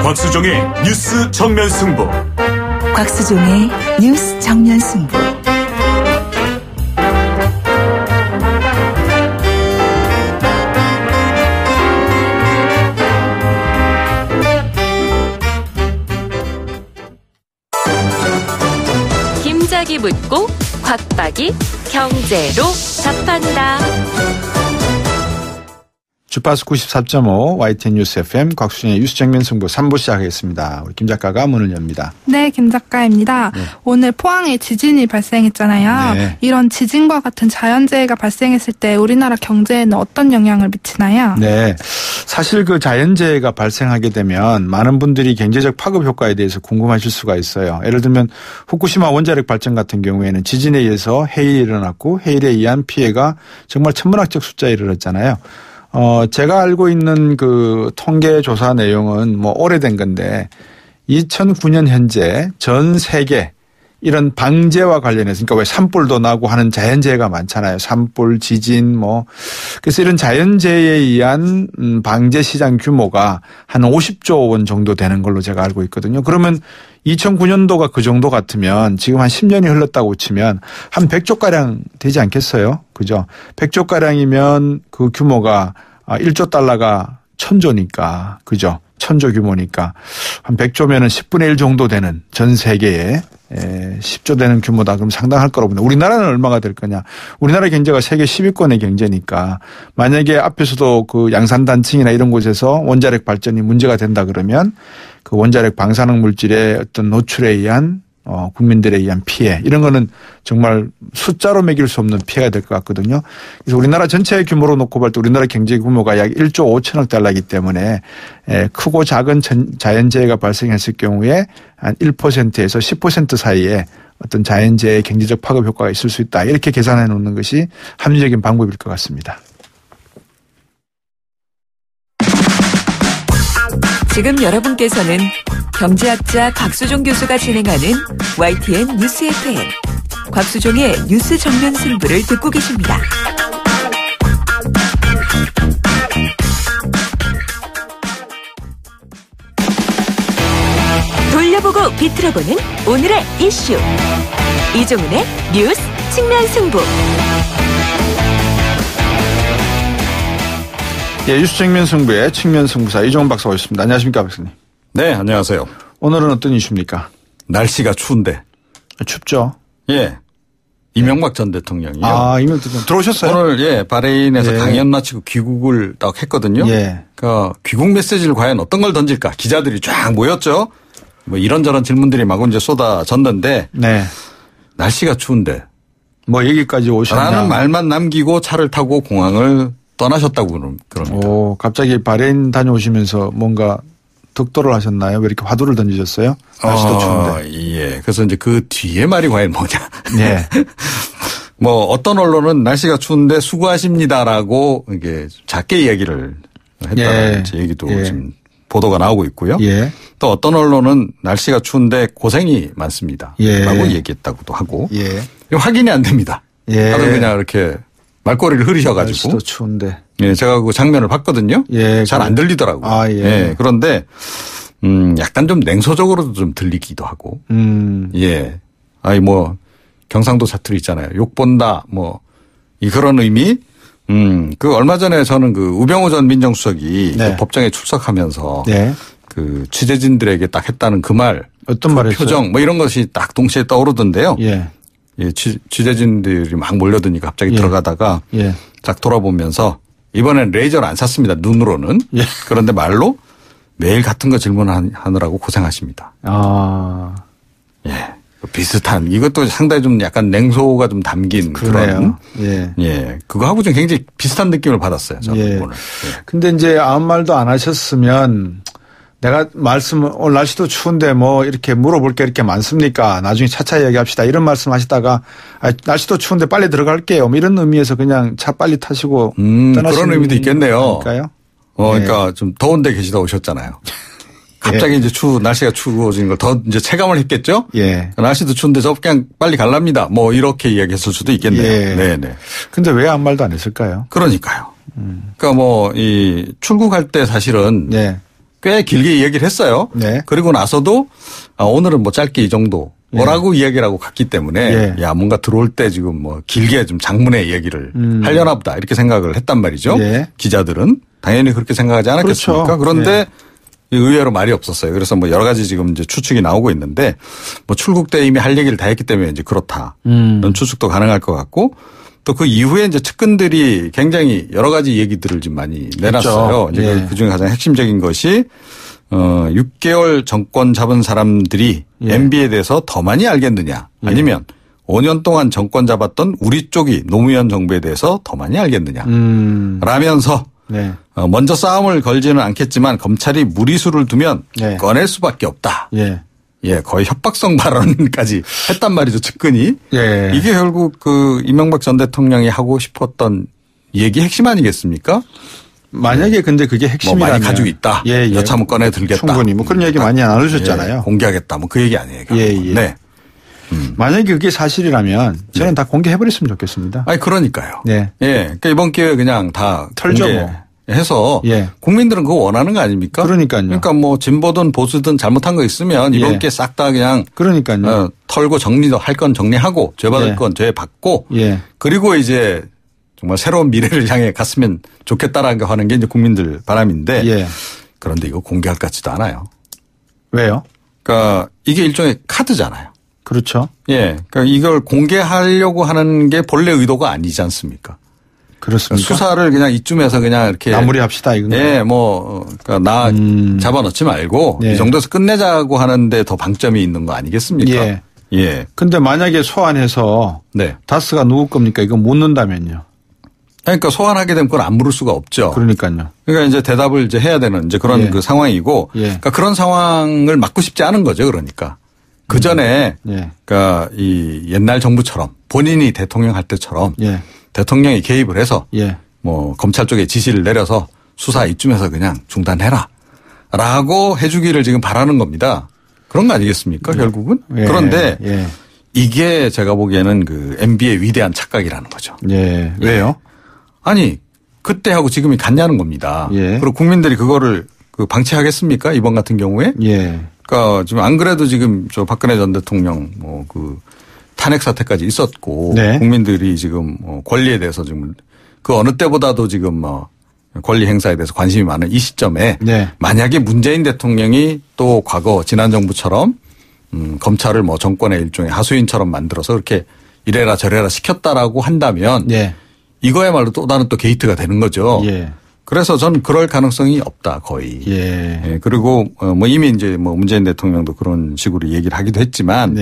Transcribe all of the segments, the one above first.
곽수종의 뉴스 정면 승부. 곽수종의 뉴스 정면 승부. 김작이 묻고 곽박이 경제로 답한다. 주파수 94.5 YTN 뉴스 FM 곽수진의 뉴스 정면 승부 3부 시작하겠습니다. 우리 김 작가가 문을 엽니다. 네, 김 작가입니다. 네. 오늘 포항에 지진이 발생했잖아요. 네. 이런 지진과 같은 자연재해가 발생했을 때 우리나라 경제에는 어떤 영향을 미치나요? 네, 사실 그 자연재해가 발생하게 되면 많은 분들이 경제적 파급 효과에 대해서 궁금하실 수가 있어요. 예를 들면 후쿠시마 원자력 발전 같은 경우에는 지진에 의해서 해일이 일어났고 해일에 의한 피해가 정말 천문학적 숫자에 이르렀잖아요. 제가 알고 있는 그 통계 조사 내용은 뭐 오래된 건데 2009년 현재 전 세계 이런 방제와 관련해서 그러니까 왜 산불도 나고 하는 자연재해가 많잖아요. 산불, 지진 뭐. 그래서 이런 자연재해에 의한 방제 시장 규모가 한 50조 원 정도 되는 걸로 제가 알고 있거든요. 그러면 2009년도가 그 정도 같으면 지금 한 10년이 흘렀다고 치면 한 100조가량 되지 않겠어요? 그죠? 100조가량이면 그 규모가 1조 달러가 1000조니까. 그죠? 1000조 규모니까 한 100조면은 10분의 1 정도 되는 전 세계에 10조 되는 규모다. 그럼 상당할 거라고 봅니다. 우리나라는 얼마가 될 거냐. 우리나라 경제가 세계 10위권의 경제니까 만약에 앞에서도 그 양산단층이나 이런 곳에서 원자력 발전이 문제가 된다 그러면 그 원자력 방사능 물질의 어떤 노출에 의한 국민들에 의한 피해 이런 거는 정말 숫자로 매길 수 없는 피해가 될 것 같거든요. 그래서 우리나라 전체 규모로 놓고 볼 때 우리나라 경제 규모가 약 1조 5천억 달러이기 때문에 크고 작은 자연재해가 발생했을 경우에 한 1%에서 10% 사이에 어떤 자연재해 경제적 파급 효과가 있을 수 있다. 이렇게 계산해 놓는 것이 합리적인 방법일 것 같습니다. 지금 여러분께서는 경제학자 곽수종 교수가 진행하는 YTN 뉴스 FM 곽수종의 뉴스 정면 승부를 듣고 계십니다. 돌려보고 비틀어보는 오늘의 이슈 이종훈의 뉴스 측면 승부. 예, 뉴스 측면 승부의 측면 승부사 이종훈 박사가 있습니다. 안녕하십니까 박사님. 네, 안녕하세요. 오늘은 어떤 이슈입니까? 날씨가 추운데. 춥죠. 예. 이명박 전 대통령이요. 아, 이명박 대통령 들어오셨어요? 오늘 바레인에서 강연 마치고 귀국을 딱 했거든요. 예. 그 귀국 메시지를 과연 어떤 걸 던질까? 기자들이 쫙 모였죠. 뭐 이런저런 질문들이 마구 이제 쏟아졌는데. 네. 날씨가 추운데. 뭐 여기까지 오셨냐. 라는 말만 남기고 차를 타고 공항을 떠나셨다고 그럽니다. 오, 갑자기 바레인 다녀오시면서 뭔가 득도를 하셨나요? 왜 이렇게 화두를 던지셨어요? 날씨도 추운데. 예. 그래서 이제 그 뒤에 말이 과연 뭐냐. 네. 뭐 어떤 언론은 날씨가 추운데 수고하십니다라고 이게 작게 이야기를 했다는 예. 얘기도 예. 지금 보도가 나오고 있고요. 예. 또 어떤 언론은 날씨가 추운데 고생이 많습니다. 예. 라고 얘기했다고도 하고. 예. 확인이 안 됩니다. 예. 다들 그냥 이렇게 말꼬리를 흐리셔가지고. 날씨도 추운데. 예, 제가 그 장면을 봤거든요. 예. 잘 안 들리더라고요. 아, 예. 예. 그런데, 약간 좀 냉소적으로도 좀 들리기도 하고. 예. 아니, 뭐, 경상도 사투리 있잖아요. 욕 본다, 뭐, 그런 의미. 그 얼마 전에 저는 그 우병우 전 민정수석이 네. 그 법정에 출석하면서. 네. 그 취재진들에게 딱 했다는 그 말. 어떤 그 말이었어요? 표정, 뭐 이런 것이 딱 동시에 떠오르던데요. 예. 예, 취재진들이 막 몰려드니까 갑자기 예. 들어가다가. 예. 딱 돌아보면서 이번엔 레이저를 안 샀습니다. 눈으로는. 예. 그런데 말로 매일 같은 거 질문하느라고 고생하십니다. 아. 예. 비슷한 이것도 상당히 좀 약간 냉소가 좀 담긴 그래요. 그런. 예. 예. 그거하고 좀 굉장히 비슷한 느낌을 받았어요. 저는 예. 오늘. 예. 근데 이제 아무 말도 안 하셨으면 내가 오늘 날씨도 추운데 뭐 이렇게 물어볼 게 이렇게 많습니까? 나중에 차차 얘기합시다. 이런 말씀 하시다가 날씨도 추운데 빨리 들어갈게요. 뭐 이런 의미에서 그냥 차 빨리 타시고 떠나시는 그런 의미도 있겠네요. 그러니까요. 그러니까 좀 더운 데 계시다 오셨잖아요. 갑자기 이제 날씨가 추워지는 걸 더 이제 체감을 했겠죠? 예. 날씨도 추운데 저 그냥 빨리 갈랍니다. 뭐 이렇게 이야기했을 수도 있겠네요. 예. 네네. 근데 왜 아무 말도 안 했을까요? 그러니까요. 그러니까 뭐 이 출국할 때 사실은 예. 꽤 길게 얘기를 했어요. 네. 그리고 나서도 오늘은 뭐 짧게 이 정도 뭐라고 이야기를 하고 갔기 때문에 야 뭔가 들어올 때 지금 뭐 길게 좀 장문의 얘기를 하려나 보다 이렇게 생각을 했단 말이죠. 기자들은 당연히 그렇게 생각하지 않았겠습니까? 그렇죠. 그런데 의외로 말이 없었어요. 그래서 뭐 여러 가지 지금 이제 추측이 나오고 있는데 뭐 출국 때 이미 할 얘기를 다 했기 때문에 이제 그렇다. 이런 추측도 가능할 것 같고 또 그 이후에 이제 측근들이 굉장히 여러 가지 얘기들을 좀 많이 내놨어요. 이제 그 중에 가장 핵심적인 것이 6개월 정권 잡은 사람들이 MB에 대해서 더 많이 알겠느냐 아니면 5년 동안 정권 잡았던 우리 쪽이 노무현 정부에 대해서 더 많이 알겠느냐 라면서 먼저 싸움을 걸지는 않겠지만 검찰이 무리수를 두면 꺼낼 수밖에 없다. 거의 협박성 발언까지 했단 말이죠, 측근이. 이게 결국 그 이명박 전 대통령이 하고 싶었던 얘기 핵심 아니겠습니까? 만약에 근데 그게 핵심이라면. 뭐 많이 가지고 있다. 여차하면 꺼내 들겠다. 충분히 뭐 그런 얘기 많이 나누셨잖아요. 공개하겠다. 뭐 그 얘기 아니에요. 네. 만약에 그게 사실이라면 저는 다 공개해버렸으면 좋겠습니다. 아니, 그러니까요. 그러니까 이번 기회에 그냥 다 털죠 뭐. 해서 국민들은 그거 원하는 거 아닙니까? 그러니까요. 그러니까 뭐 진보든 보수든 잘못한 거 있으면 이번 기회에 싹 다 그냥 그러니까요. 털고 정리도 할 건 정리하고 죄받을 건 죄받고 그리고 이제 정말 새로운 미래를 향해 갔으면 좋겠다라는 거 하는 게 이제 국민들 바람인데 그런데 이거 공개할 것 같지도 않아요. 왜요? 그러니까 이게 일종의 카드잖아요. 그렇죠. 그러니까 이걸 공개하려고 하는 게 본래 의도가 아니지 않습니까? 그렇습니까? 수사를 그냥 이쯤에서 그냥 이렇게 마무리합시다 이건. 뭐 그러니까 나 잡아넣지 말고 이 정도에서 끝내자고 하는데 더 방점이 있는 거 아니겠습니까? 근데 만약에 소환해서 다스가 누구 겁니까? 이거 묻는다면요. 그러니까 소환하게 되면 그걸 안 물을 수가 없죠. 그러니까요. 그러니까 이제 대답을 이제 해야 되는 이제 그런 그 상황이고, 그러니까 그런 상황을 막고 싶지 않은 거죠. 그러니까 그 전에 그러니까 이 옛날 정부처럼 본인이 대통령 할 때처럼 대통령이 개입을 해서 뭐 검찰 쪽에 지시를 내려서 수사 이쯤에서 그냥 중단해라라고 해주기를 지금 바라는 겁니다. 그런 거 아니겠습니까? 결국은. 그런데 이게 제가 보기에는 그 MB의 위대한 착각이라는 거죠. 왜요? 아니 그때하고 지금이 같냐는 겁니다. 그리고 국민들이 그거를 그 방치하겠습니까? 이번 같은 경우에. 그러니까 지금 안 그래도 지금 저 박근혜 전 대통령 뭐 그 탄핵 사태까지 있었고 국민들이 지금 권리에 대해서 지금 그 어느 때보다도 지금 뭐 권리 행사에 대해서 관심이 많은 이 시점에 만약에 문재인 대통령이 또 과거 지난 정부처럼 검찰을 뭐 정권의 일종의 하수인처럼 만들어서 그렇게 이래라 저래라 시켰다라고 한다면 이거야말로 또 다른 또 게이트가 되는 거죠. 그래서 전 그럴 가능성이 없다 거의. 그리고 뭐 이미 이제 뭐 문재인 대통령도 그런 식으로 얘기를 하기도 했지만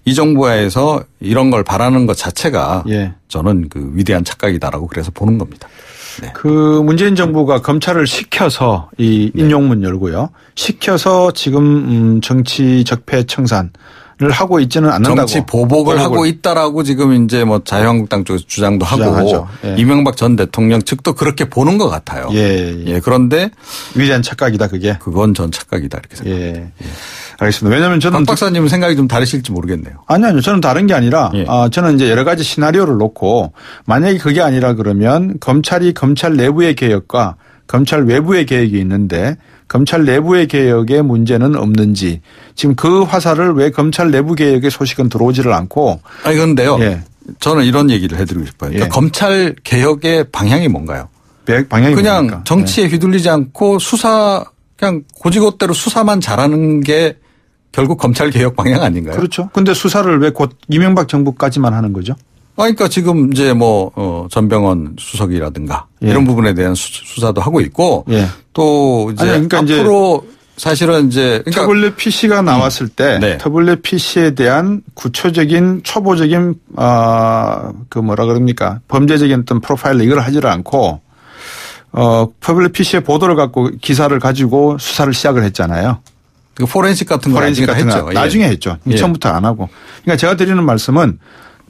이 정부에서 이런 걸 바라는 것 자체가 저는 그 위대한 착각이다라고 그래서 보는 겁니다. 그 문재인 정부가 검찰을 시켜서 이 인용문 열고요. 시켜서 지금 정치 적폐 청산을 하고 있지는 않는다고. 정치 보복을 하고 있다라고 지금 이제 뭐 자유한국당 쪽에서 주장도 하고 이명박 전 대통령 측도 그렇게 보는 것 같아요. 그런데 위대한 착각이다 그게. 그건 전 착각이다 이렇게 생각합니다. 알겠습니다. 왜냐하면 저는 박 박사님은 생각이 좀 다르실지 모르겠네요. 아니요. 저는 다른 게 아니라 저는 이제 여러 가지 시나리오를 놓고 만약에 그게 아니라 그러면 검찰이 검찰 내부의 개혁과 검찰 외부의 개혁이 있는데 검찰 내부의 개혁에 문제는 없는지 지금 그 화살을 왜 검찰 내부 개혁의 소식은 들어오지를 않고. 아니 그런데요. 저는 이런 얘기를 해드리고 싶어요. 그러니까 검찰 개혁의 방향이 뭔가요? 방향이 그냥 뭡니까? 정치에 휘둘리지 않고 수사 그냥 고지고대로 수사만 잘하는 게 결국 검찰 개혁 방향 아닌가요? 그렇죠. 근데 수사를 왜 곧 이명박 정부까지만 하는 거죠? 그러니까 지금 이제 뭐 전병헌 수석이라든가 이런 부분에 대한 수사도 하고 있고 또 이제 그러니까 앞으로 사실은 이제 그러니까 터블릿 PC가 나왔을 때 터블릿 PC에 대한 구초적인 초보적인 그 뭐라 그럽니까 범죄적인 어떤 프로파일 이걸 하지를 않고 터블릿 PC의 보도를 갖고 기사를 가지고 수사를 시작을 했잖아요. 그 포렌식 같은 거 했죠. 나중에 했죠. 처음부터 안 하고. 그러니까 제가 드리는 말씀은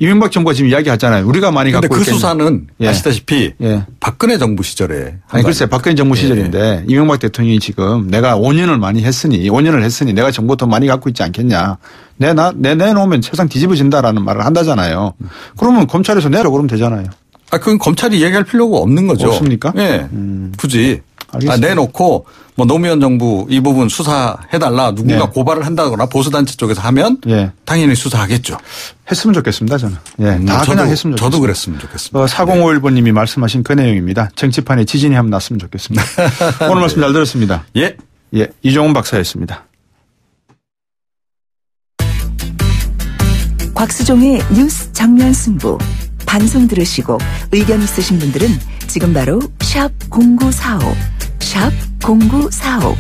이명박 정부가 지금 이야기하잖아요. 우리가 많이 갖고 있는. 근데 그 수사는 아시다시피 박근혜 정부 시절에. 아니 글쎄 박근혜 정부 시절인데 이명박 대통령이 지금 내가 5년을 했으니 내가 정보 더 많이 갖고 있지 않겠냐. 내놓으면 세상 뒤집어진다라는 말을 한다잖아요. 그러면 검찰에서 내라 그러면 되잖아요. 그건 검찰이 얘기할 필요가 없는 거죠. 없습니까? 굳이. 내놓고 뭐 노무현 정부 이 부분 수사해달라 누군가 네. 고발을 한다거나 보수단체 쪽에서 하면 예. 당연히 수사하겠죠. 했으면 좋겠습니다, 저는. 예. 다 그냥 했으면 좋겠습니다. 저도 그랬으면 좋겠습니다. 4051번님이 말씀하신 그 내용입니다. 정치판에 지진이 한번 났으면 좋겠습니다. 오늘 말씀 잘 들었습니다. 예. 예. 이종훈 박사였습니다. 곽수종의 뉴스 정면 승부. 방송 들으시고 의견 있으신 분들은 지금 바로 샵 0945, 샵 0945.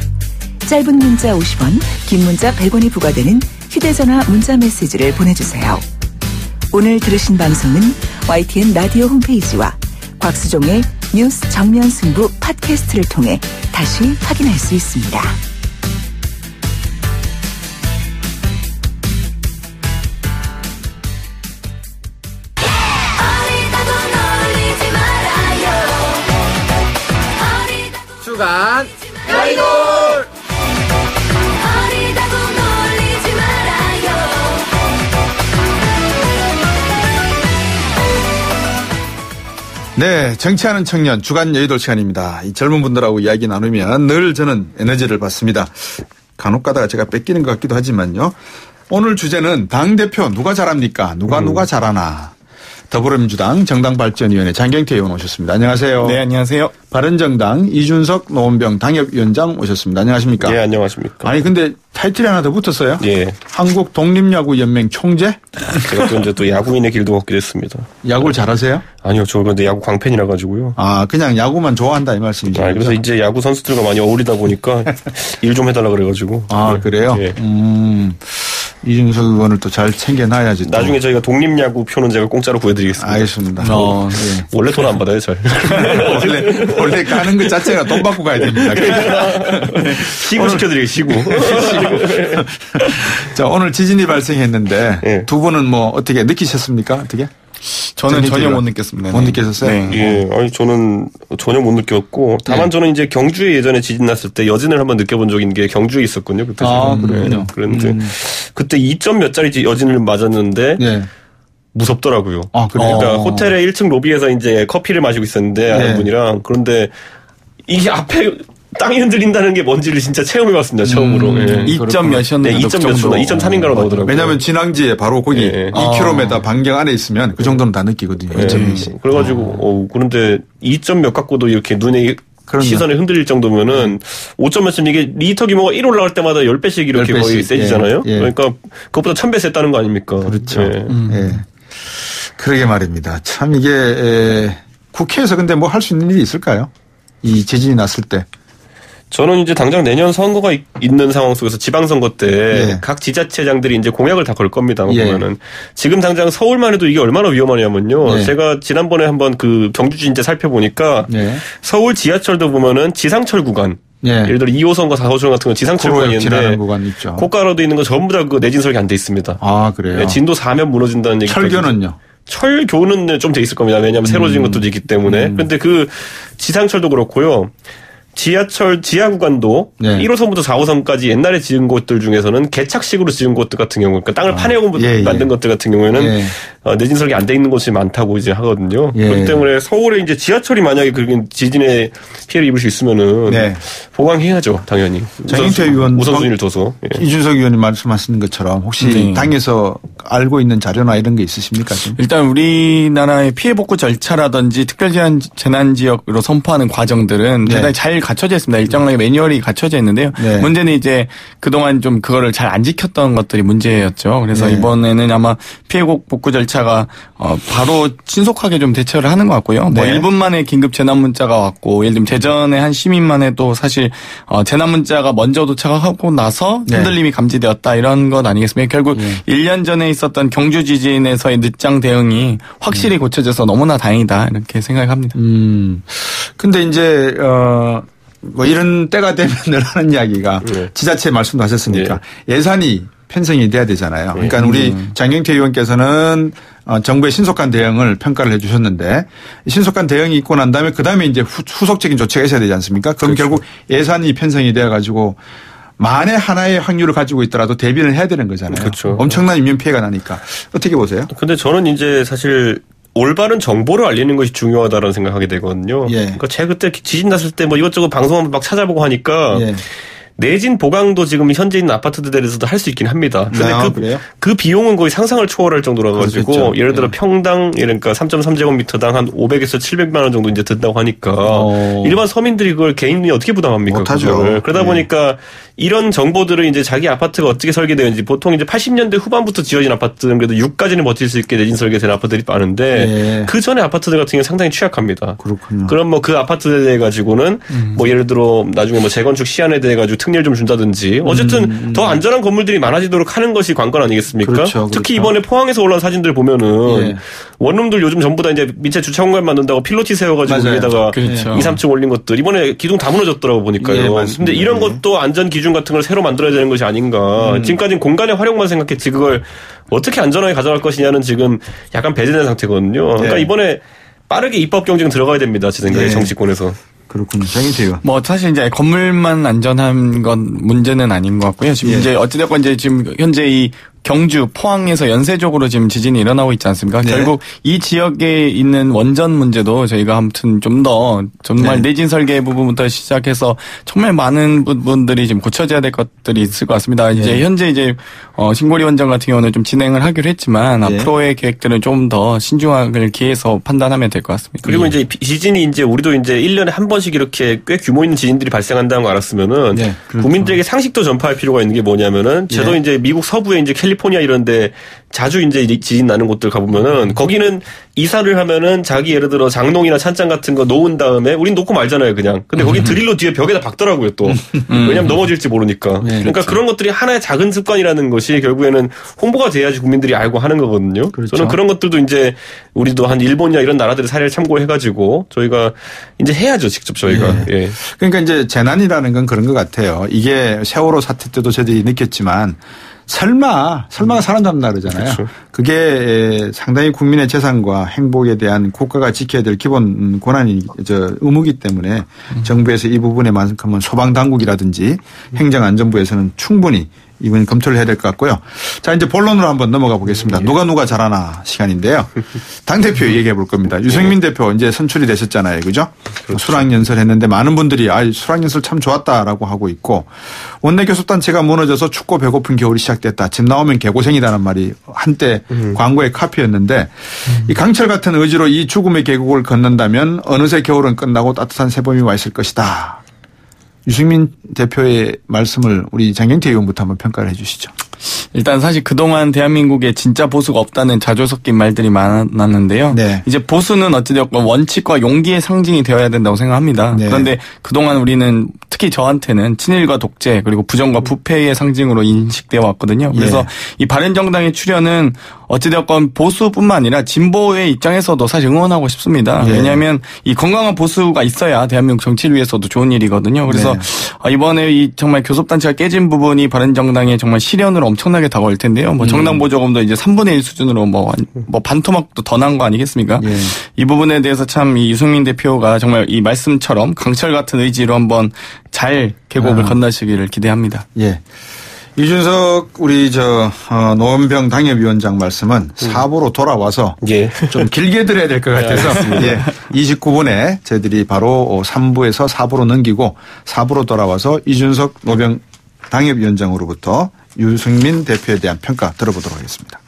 짧은 문자 50원, 긴 문자 100원이 부과되는 휴대전화 문자 메시지를 보내주세요. 오늘 들으신 방송은 YTN 라디오 홈페이지와 곽수종의 뉴스 정면 승부 팟캐스트를 통해 다시 확인할 수 있습니다. 주간 아이돌 어리다고 놀리지 말아요. 네, 정치하는 청년 주간 여의도 시간입니다. 이 젊은 분들하고 이야기 나누면 늘 저는 에너지를 받습니다. 간혹 가다가 제가 뺏기는 것 같기도 하지만요. 오늘 주제는 당대표 누가 잘합니까? 누가 잘하나. 더불어민주당 정당발전위원회 장경태 의원 오셨습니다. 안녕하세요. 네, 안녕하세요. 바른정당 이준석 노원병 당협위원장 오셨습니다. 안녕하십니까? 예, 안녕하십니까. 아니 근데 타이틀이 하나 더 붙었어요? 예. 한국 독립야구연맹 총재? 제가 또 이제 또 야구인의 길도 걷게 됐습니다. 야구를 잘하세요? 아니요, 저 근데 야구 광팬이라 가지고요. 아, 그냥 야구만 좋아한다 이 말씀이죠? 아, 그래서 이제 야구 선수들과 많이 어울리다 보니까 일 좀 해달라 그래가지고. 아, 네. 그래요? 예. 이준석 의원을 또 잘 챙겨놔야지. 또. 나중에 저희가 독립야구 표는 제가 공짜로 구해드리겠습니다. 알겠습니다. 네. 원래 돈 안 받아요, 잘. 원래 가는 것 자체가 돈 받고 가야 됩니다. 시구 시켜드리게, 시구. 자, 오늘 지진이 발생했는데 예. 두 분은 뭐 어떻게 느끼셨습니까? 어떻게? 저는 전혀 못 느꼈습니다. 못 느끼셨어요? 네. 예, 아니 저는 전혀 못 느꼈고 다만 저는 이제 경주에 예전에 지진 났을 때 여진을 한번 느껴본 적인 게 경주에 있었거든요. 그때 그래요? 그런데 그때 2점 몇 짜리 여진을 맞았는데 네. 무섭더라고요. 아, 그래요? 그러니까 호텔의 1층 로비에서 이제 커피를 마시고 있었는데 아는 분이랑 그런데 이게 앞에 땅이 흔들린다는 게 뭔지를 진짜 체험해봤습니다. 처음으로. 예. 2점 몇이었는데 네, 2점 몇이나 2.3인가로 나오더라고요. 왜냐하면 진앙지에 바로 거기 2km 반경 안에 있으면 그 정도는 다 느끼거든요. 2.1씩. 그래가지고 그런데 2점 몇 갖고도 이렇게 눈에 시선에 흔들릴 정도면은 5점 몇점 이게 리터 규모가 1 올라갈 때마다 10배씩 이렇게 10배씩. 거의 세지잖아요. 예. 그러니까 그것보다 1000배 셌다는 거 아닙니까? 그렇죠. 예. 예. 그러게 말입니다. 참 이게 국회에서 근데 뭐 할 수 있는 일이 있을까요? 이 지진이 났을 때. 저는 이제 당장 내년 선거가 있는 상황 속에서 지방선거 때 각 지자체장들이 이제 공약을 다 걸 겁니다. 보면은 지금 당장 서울만 해도 이게 얼마나 위험하냐면요. 제가 지난번에 한번 그 경주 지진제 살펴보니까 서울 지하철도 보면은 지상철 구간. 예를 들어 2호선과 4호선 같은 건 지상철 구간이었는데 고가로도 있는 거 전부 다 그 내진 설계 안 돼 있습니다. 아, 그래요? 진도 4면 무너진다는 얘기. 철교는요? 철교는 좀 돼 있을 겁니다. 왜냐하면 새로 지은 것도 있기 때문에. 그런데 그 지상철도 그렇고요. 지하철 지하 구간도 1호선부터 4호선까지 옛날에 지은 곳들 중에서는 개착식으로 지은 곳들 같은 경우, 그러니까 땅을 파내고 만든 것들 같은 경우에는 내진 설계 안 돼 있는 곳이 많다고 이제 하거든요. 그렇기 때문에 서울에 이제 지하철이 만약에 그렇게 지진에 피해를 입을 수 있으면은 보강해야죠, 당연히. 장경태 의원 우선순위를 둬서. 이준석 의원님 말씀하시는 것처럼 혹시 당에서 알고 있는 자료나 이런 게 있으십니까? 지금? 일단 우리나라의 피해 복구 절차라든지 특별재난 지역으로 선포하는 과정들은 대단히 잘 갖춰져 있습니다. 일정하게 매뉴얼이 갖춰져 있는데요. 문제는 이제 그동안 좀 그거를 잘 안 지켰던 것들이 문제였죠. 그래서 이번에는 아마 피해 복구 절차가 바로 신속하게 좀 대처를 하는 것 같고요. 뭐 1분 만에 긴급 재난 문자가 왔고, 예를 들면 대전의 한 시민만 해도 사실 재난 문자가 먼저 도착하고 나서 흔들림이 감지되었다 이런 것 아니겠습니까? 결국 1년 전에 있었던 경주 지진에서의 늦장 대응이 확실히 고쳐져서 너무나 다행이다 이렇게 생각합니다. 근데 이제 뭐 이런 때가 되면 늘 하는 이야기가 지자체 말씀도 하셨으니까 예산이 편성이 돼야 되잖아요. 그러니까 우리 장경태 의원께서는 정부의 신속한 대응을 평가를 해 주셨는데 신속한 대응이 있고 난 다음에 그다음에 이제 후속적인 조치가 있어야 되지 않습니까? 그럼 결국 예산이 편성이 돼 가지고 만에 하나의 확률을 가지고 있더라도 대비를 해야 되는 거잖아요. 엄청난 인명 피해가 나니까. 어떻게 보세요? 근데 저는 이제 사실 올바른 정보를 알리는 것이 중요하다라는 생각하게 되거든요. 예. 그러니까 제가 그때 지진 났을 때 뭐 이것저것 방송하면 막 찾아보고 하니까 예. 내진 보강도 지금 현재 있는 아파트들에서도 할 수 있긴 합니다. 그런데 그 비용은 거의 상상을 초월할 정도라 가지고 그렇겠죠. 예를 들어 평당 그러니까 3.3제곱미터당 한 500에서 700만 원 정도 이제 든다고 하니까 일반 서민들이 그걸 개인이 어떻게 부담합니까? 못하죠. 그러다 보니까 이런 정보들을 이제 자기 아파트가 어떻게 설계되는지 보통 이제 80년대 후반부터 지어진 아파트는 그래도 6까지는 버틸 수 있게 내진 설계된 아파트들이 많은데 그 전에 아파트들 같은 경우는 상당히 취약합니다. 그렇군요. 그럼 뭐 그 아파트에 대해 가지고는 뭐 예를 들어 나중에 뭐 재건축 시안에 대해 가지고 특례를 좀 준다든지 어쨌든 더 안전한 건물들이 많아지도록 하는 것이 관건 아니겠습니까? 그렇죠. 특히 이번에 포항에서 올라온 사진들 보면은 원룸들 요즘 전부 다 이제 밑에 주차 공간 만든다고 필로티 세워가지고 위에다가 그렇죠. 2, 3층 올린 것들 이번에 기둥 다 무너졌더라고 보니까요. 근데 이런 것도 안전 기준 같은 걸 새로 만들어야 되는 것이 아닌가. 지금까지는 공간의 활용만 생각했지 그걸 어떻게 안전하게 가져갈 것이냐는 지금 약간 배제된 상태거든요. 그러니까 이번에 빠르게 입법 경쟁 들어가야 됩니다. 제 생각에 정치권에서. 그렇군요. 장인태요. 뭐 사실 이제 건물만 안전한 건 문제는 아닌 것 같고요. 지금 이제 어찌됐건 이제 지금 현재 이 경주, 포항에서 연쇄적으로 지금 지진이 일어나고 있지 않습니까? 네. 결국 이 지역에 있는 원전 문제도 저희가 아무튼 좀 더 정말 내진 설계 부분부터 시작해서 정말 많은 부분들이 지금 고쳐져야 될 것들이 있을 것 같습니다. 이제 현재 이제 신고리 원전 같은 경우는 좀 진행을 하기로 했지만 앞으로의 계획들은 좀 더 신중하게 기해서 판단하면 될 것 같습니다. 그리고 이제 지진이 이제 우리도 이제 1년에 한 번씩 이렇게 꽤 규모 있는 지진들이 발생한다는 거 알았으면은 그렇죠. 국민들에게 상식도 전파할 필요가 있는 게 뭐냐면은 저도 이제 미국 서부에 이제 캘리포니아 이런데 자주 이제 지진 나는 곳들 가보면은 거기는 이사를 하면은 자기 예를 들어 장롱이나 찬장 같은 거 놓은 다음에 우린 놓고 말잖아요 그냥. 근데 거긴 드릴로 뒤에 벽에다 박더라고요 또. 왜냐면 넘어질지 모르니까. 그러니까 그렇죠. 그런 것들이 하나의 작은 습관이라는 것이 결국에는 홍보가 돼야지 국민들이 알고 하는 거거든요. 그렇죠. 저는 그런 것들도 이제 우리도 한 일본이나 이런 나라들의 사례를 참고해가지고 저희가 이제 해야죠 직접 저희가. 예. 그러니까 이제 재난이라는 건 그런 것 같아요. 이게 세월호 사태 때도 저희들이 느꼈지만 설마가 사람 잡는다 그러잖아요. 그렇죠. 그게 상당히 국민의 재산과 행복에 대한 국가가 지켜야 될 기본 권한이 의무이기 때문에 정부에서 이 부분에만큼은 소방당국이라든지 행정안전부에서는 충분히 이번 검토를 해야 될 것 같고요. 자, 이제 본론으로 한번 넘어가 보겠습니다. 누가 잘하나 시간인데요. 당대표 얘기해 볼 겁니다. 유승민 대표 이제 선출이 되셨잖아요. 그죠? 그렇죠. 수락연설 했는데 많은 분들이 수락연설 참 좋았다라고 하고 있고 원내교섭단체가 무너져서 춥고 배고픈 겨울이 시작됐다. 집 나오면 개고생이다라는 말이 한때 광고의 카피였는데 이 강철 같은 의지로 이 죽음의 계곡을 걷는다면 어느새 겨울은 끝나고 따뜻한 새봄이 와 있을 것이다. 유승민 대표의 말씀을 우리 장경태 의원부터 한번 평가를 해 주시죠. 일단 사실 그동안 대한민국에 진짜 보수가 없다는 자조 섞인 말들이 많았는데요. 네. 이제 보수는 어찌되었건 원칙과 용기의 상징이 되어야 된다고 생각합니다. 네. 그런데 그동안 우리는 특히 저한테는 친일과 독재 그리고 부정과 부패의 상징으로 인식되어 왔거든요. 그래서 이 바른정당의 출현은 어찌되었건 보수뿐만 아니라 진보의 입장에서도 사실 응원하고 싶습니다. 왜냐하면 이 건강한 보수가 있어야 대한민국 정치를 위해서도 좋은 일이거든요. 그래서 이번에 이 정말 교섭단체가 깨진 부분이 바른정당의 정말 실현으로 엄청나게 다가올 텐데요. 뭐 정당 보조금도 이제 3분의 1 수준으로 뭐 반토막도 더 난 거 아니겠습니까? 이 부분에 대해서 참 이 유승민 대표가 정말 이 말씀처럼 강철 같은 의지로 한번 잘 계곡을 건너시기를 기대합니다. 예. 이준석 우리 노원병 당협위원장 말씀은 4부로 돌아와서 좀 길게 들어야 될 것 같아서 29분에 저희들이 바로 3부에서 4부로 넘기고 4부로 돌아와서 이준석 노병 당협위원장으로부터 유승민 대표에 대한 평가 들어보도록 하겠습니다.